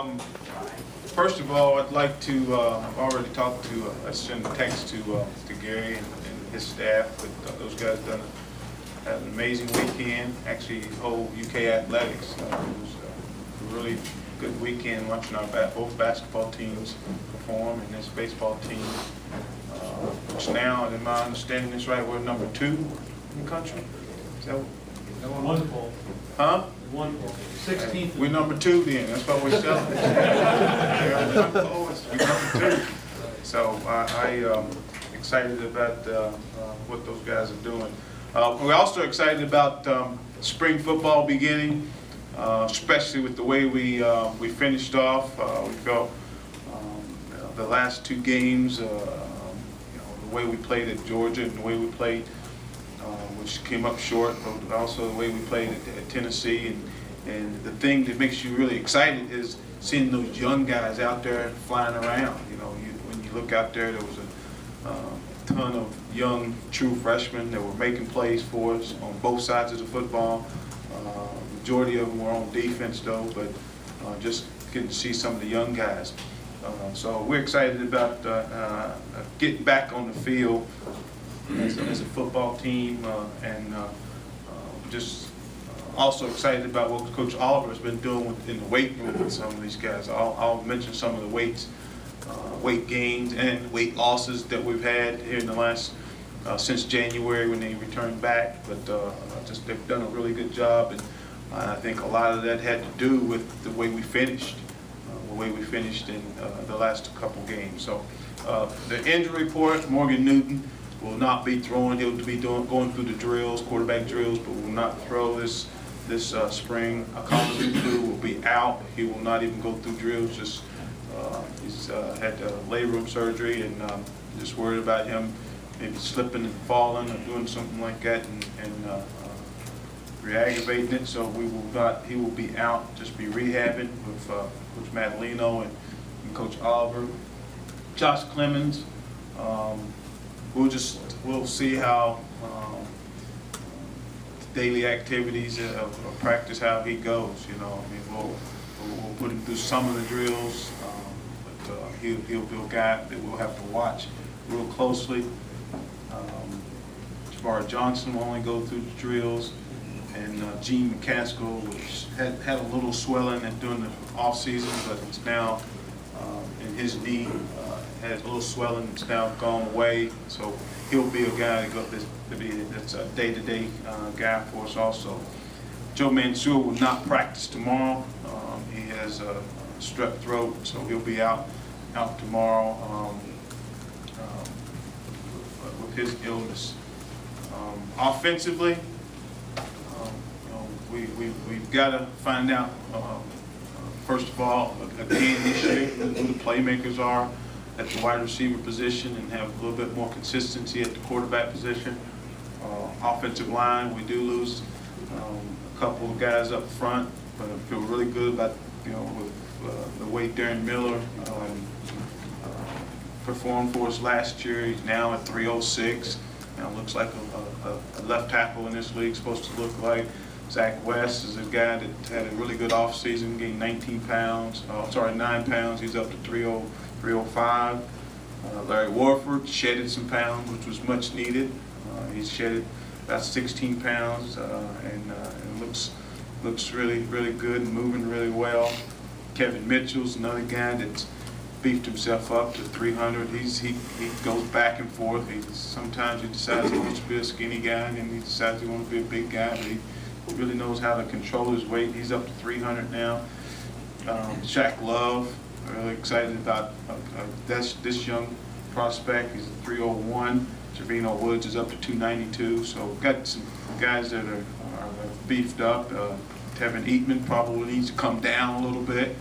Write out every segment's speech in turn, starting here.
First of all, I'd like to, I've already talked to, I sent a text to Gary and his staff, but those guys had an amazing weekend. Actually, the whole UK athletics, it was a really good weekend watching our both basketball teams perform and this baseball team, which now, in my understanding is right, we're number 2 in the country. Is that Wonderful. Huh? Wonderful. 16th. We're number 2 then. That's what we're selling. We're number 2. So I'm excited about what those guys are doing. We're also excited about spring football beginning, especially with the way we finished off. We felt the last 2 games, the way we played at Georgia and the way we played, which came up short, but also the way we played at Tennessee. And the thing that makes you really excited is seeing those young guys out there flying around. When you look out there, there was a ton of young, true freshmen that were making plays for us on both sides of the football. Majority of them were on defense, though, but just getting to see some of the young guys. So we're excited about getting back on the field as a football team, and just also excited about what Coach Oliver has been doing in the weight room with some of these guys. I'll mention some of the weight gains and weight losses that we've had here in the last since January when they returned back. But just they've done a really good job, and I think a lot of that had to do with the way we finished, in the last couple games. So the injury report: Morgan Newton will not be throwing. He'll be going through the drills, quarterback drills, but will not throw this spring. Akalu will be out. He will not even go through drills. Just he's had labor room surgery, and just worried about him maybe slipping and falling or doing something like that and re-aggravating it. So he will be out. Just be rehabbing with Coach Madalino and Coach Oliver. Josh Clemens. We'll see how daily activities of practice, how he goes. We'll put him through some of the drills, but he'll be a guy that we'll have to watch real closely. Jabari Johnson will only go through the drills, and Gene McCaskill, which had a little swelling during the off season, but it's now in his knee. Has a little swelling. It's now gone away, so he'll be a guy that's a day-to-day guy for us also. Joe Mansour will not practice tomorrow. He has a strep throat, so he'll be out tomorrow with his illness. Offensively, we've got to find out first of all again this year who the playmakers are at the wide receiver position, and have a little bit more consistency at the quarterback position. Offensive line, we do lose a couple of guys up front, but I feel really good about with the way Darren Miller performed for us last year. He's now at 306. Now looks like a left tackle in this league supposed to look like. Zach West is a guy that had a really good offseason, gained 9 pounds. He's up to 305. Larry Warford shedded some pounds, which was much needed. He's shedded about 16 pounds and looks really good and moving really well. Kevin Mitchell's another guy that's beefed himself up to 300. He goes back and forth. Sometimes he decides he wants to be a skinny guy, and then he decides he wants to be a big guy. But he really knows how to control his weight. He's up to 300 now. Shaq Love. Really excited about this young prospect. He's a 301. Trevino Woods is up to 292. So we've got some guys that are beefed up. Tevin Eatman probably needs to come down a little bit,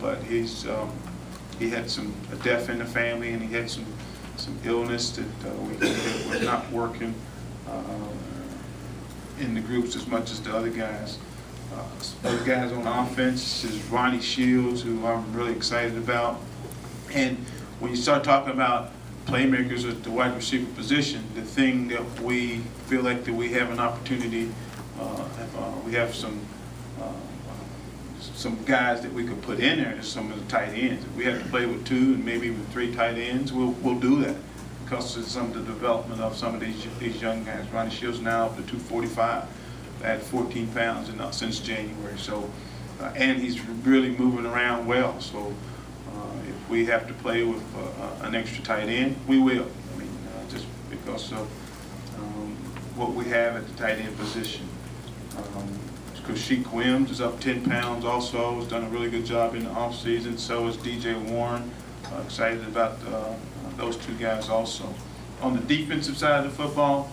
but he had a death in the family, and he had some illness that was not working in the groups as much as the other guys. Other guys on offense is Ronnie Shields, who I'm really excited about. And when you start talking about playmakers at the wide receiver position, the thing that we feel like that we have an opportunity, we have some some guys that we could put in there as some of the tight ends. If we had to play with 2 and maybe even 3 tight ends, we'll do that because of some of the development of some of these young guys. Ronnie Shields now up to 245, at 14 pounds since January. So, and he's really moving around well. So, if we have to play with an extra tight end, we will. I mean, just because of what we have at the tight end position. Sheik Williams is up 10 pounds also, has done a really good job in the offseason. So is DJ Warren. Excited about those 2 guys also. On the defensive side of the football,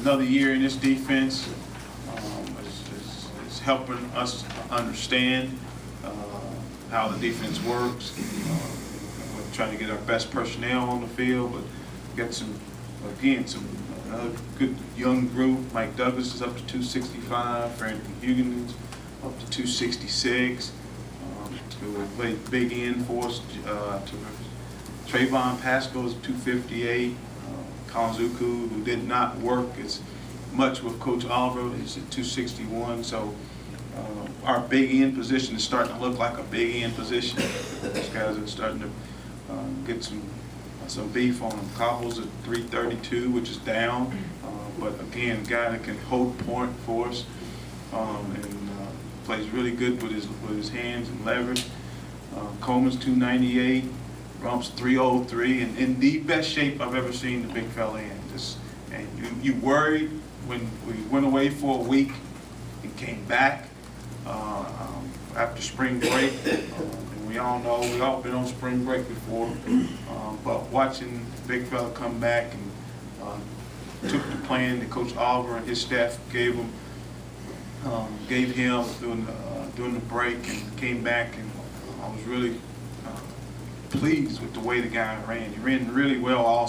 another year in this defense is helping us understand how the defense works. We're trying to get our best personnel on the field, but get some good young group. Mike Douglas is up to 265. Brandon Huggins up to 266. To play big end for us. Trayvon Pascal is 258. Colin Zuku, who did not work as much with Coach Oliver, is at 261. So our big end position is starting to look like a big end position. These guys are starting to get some beef on him. Cobble's at 332, which is down, but again, a guy that can hold point for us and plays really good with his hands and leverage. Coleman's 298, Rump's 303, and in the best shape I've ever seen the big fella in. And you worried when we went away for a week and came back after spring break. We all know, we all been on spring break before, but watching the big fella come back and took the plan that Coach Oliver and his staff gave him during the break, and came back, and I was really pleased with the way the guy ran. He ran really well all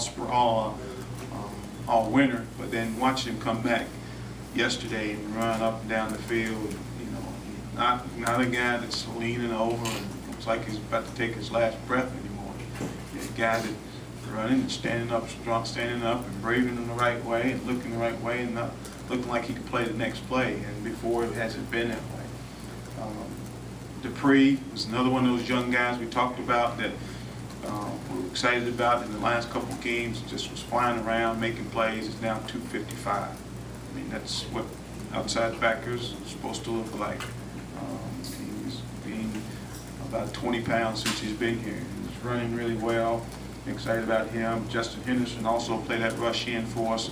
winter, but then watching him come back yesterday and run up and down the field, you know, not a guy that's leaning over and looks like he's about to take his last breath anymore. He's a guy that's running and standing up and breathing in the right way and looking the right way and not looking like he could play the next play. And before, it hasn't been that way. Dupree was another one of those young guys we talked about that we were excited about in the last couple of games. Just was flying around, making plays. Is now 255. I mean, that's what outside backers are supposed to look like. He's gained about 20 pounds since he's been here. He's running really well. Excited about him. Justin Henderson also played that rush in for us.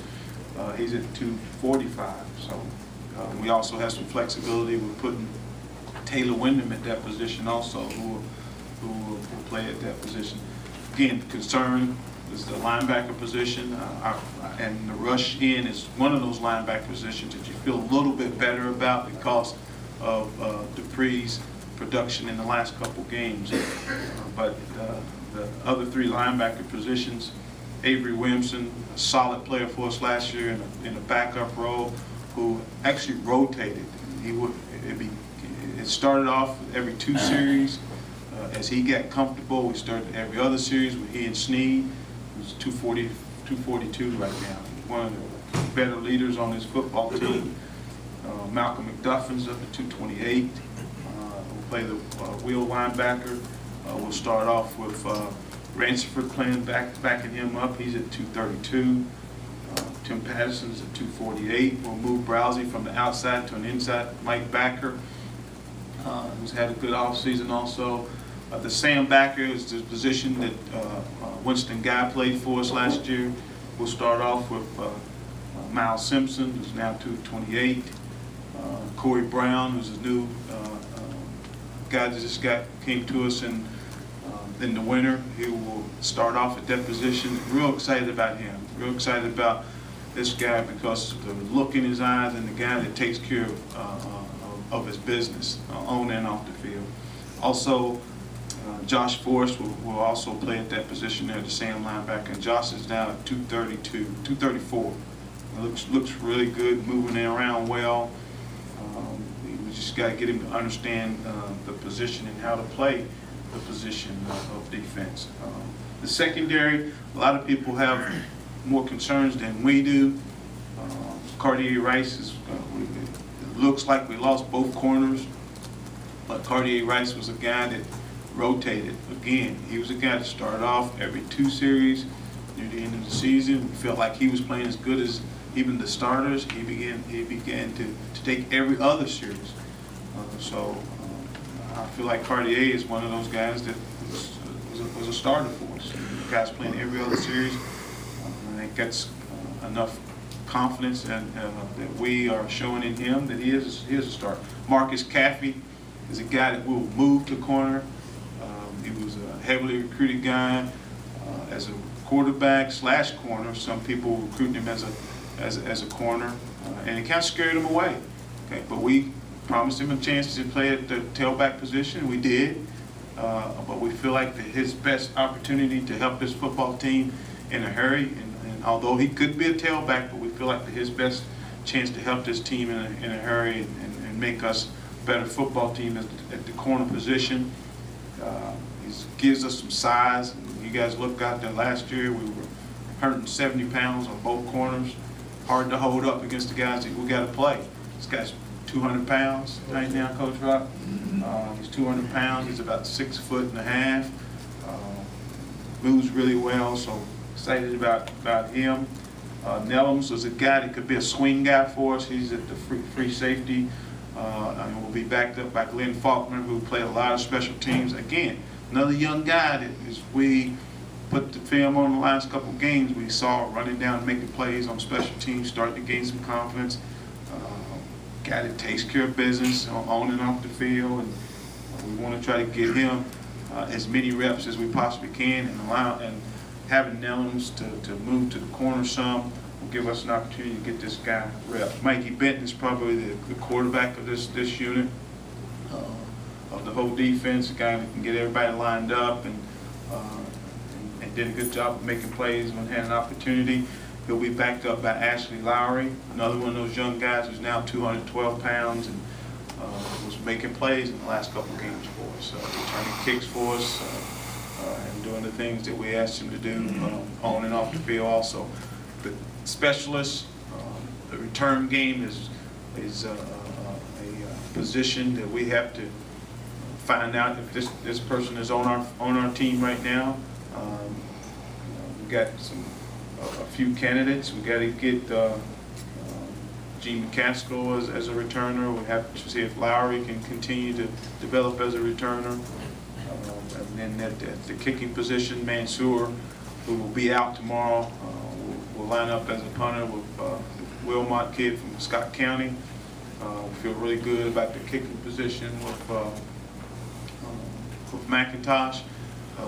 He's at 245. So we also have some flexibility with putting Taylor Wyndham at that position also, who will play at that position. Again, the concern is the linebacker position, and the rush in is one of those linebacker positions that you feel a little bit better about because of Dupree's production in the last couple games. But the other 3 linebacker positions, Avery Williamson, a solid player for us last year in a backup role, who actually rotated. It started off every 2 series. As he got comfortable, we started every other series with Ian Sneed, who's 242 right now. One of the better leaders on this football team. Malcolm McDuffin's up to 228. We'll play the wheel linebacker. We'll start off with Ransford playing backing him up. He's at 232. Tim Patterson's at 248. We'll move Browsey from the outside to an inside Mike Backer, who's had a good offseason also. The Sam Backer is the position that Winston Guy played for us last year. We'll start off with Miles Simpson, who's now 228. Corey Brown, who's a new guy that just came to us in the winter. He will start off at that position. Real excited about him. Real excited about this guy because of the look in his eyes and the guy that takes care of his business on and off the field. Also, Josh Forrest will also play at that position there, the Sam linebacker. And Josh is now at 234. Looks really good, moving around well. We just got to get him to understand the position and how to play the position of defense. The secondary, a lot of people have more concerns than we do. Cartier Rice is looks like we lost both corners, but Cartier Rice was a guy that rotated. Again, he was a guy that started off every 2 series. Near the end of the season, we felt like he was playing as good as even the starters. He began to take every other series. I feel like Cartier is one of those guys that was a starter for us. The guy's playing every other series. I think that's enough confidence and that we are showing in him that he is a starter. Marcus Caffey is a guy that will move to corner. He was a heavily recruited guy as a quarterback / corner. Some people recruiting him as a corner, and it kind of scared him away. Okay, but we promised him a chance to play at the tailback position. We did, but we feel like that his best opportunity to help this football team in a hurry, and although he could be a tailback, but we feel like that his best chance to help this team in a hurry and make us a better football team at the corner position. He gives us some size. You guys looked out there last year, we were 170 pounds on both corners. Hard to hold up against the guys that we got to play. This guy's 200 pounds right now, Coach Rock. He's 200 pounds. He's about 6'1.5". Moves really well, so excited about him. Nellums is a guy that could be a swing guy for us. He's at the free safety. And we'll be backed up by Glenn Faulkner, who played a lot of special teams. Again, another young guy that as we put the film on the last couple games, we saw running down and making plays on special teams, starting to gain some confidence. Guy that takes care of business on and off the field, and we want to try to get him as many reps as we possibly can, and having Nellums to move to the corner some will give us an opportunity to get this guy reps. Mikey Benton is probably the quarterback of this unit, of the whole defense, a guy that can get everybody lined up and did a good job of making plays when had an opportunity. He'll be backed up by Ashley Lowry, another one of those young guys who's now 212 pounds and was making plays in the last couple games for us, returning kicks for us and doing the things that we asked him to do on and off the field also. The specialist, the return game is a position that we have to find out if this person is on our team right now. We got a few candidates. We got to get Gene McCaskill as a returner. We have to see if Lowry can continue to develop as a returner. And then at the kicking position, Mansour, who will be out tomorrow, will line up as a punter with the Wilmot kid from Scott County. We feel really good about the kicking position with McIntosh.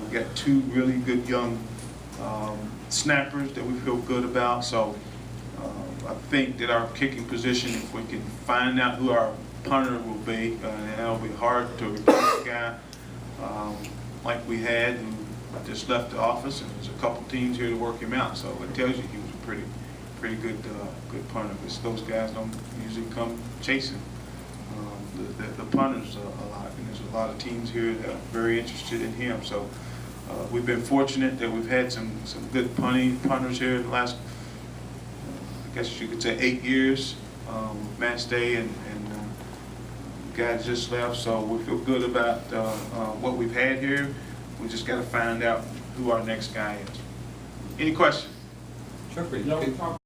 We got 2 really good young snappers that we feel good about. So I think that our kicking position, if we can find out who our punter will be, and it'll be hard to replace a guy like we had who just left the office, and there's a couple teams here to work him out. So it tells you he was a pretty good punter, because those guys don't usually come chasing the punters a lot, and there's a lot of teams here that are very interested in him. So we've been fortunate that we've had some good punters here in the last, I guess you could say, 8 years. Match Day and guys just left, so we feel good about what we've had here. We just got to find out who our next guy is. Any questions? Sure. No,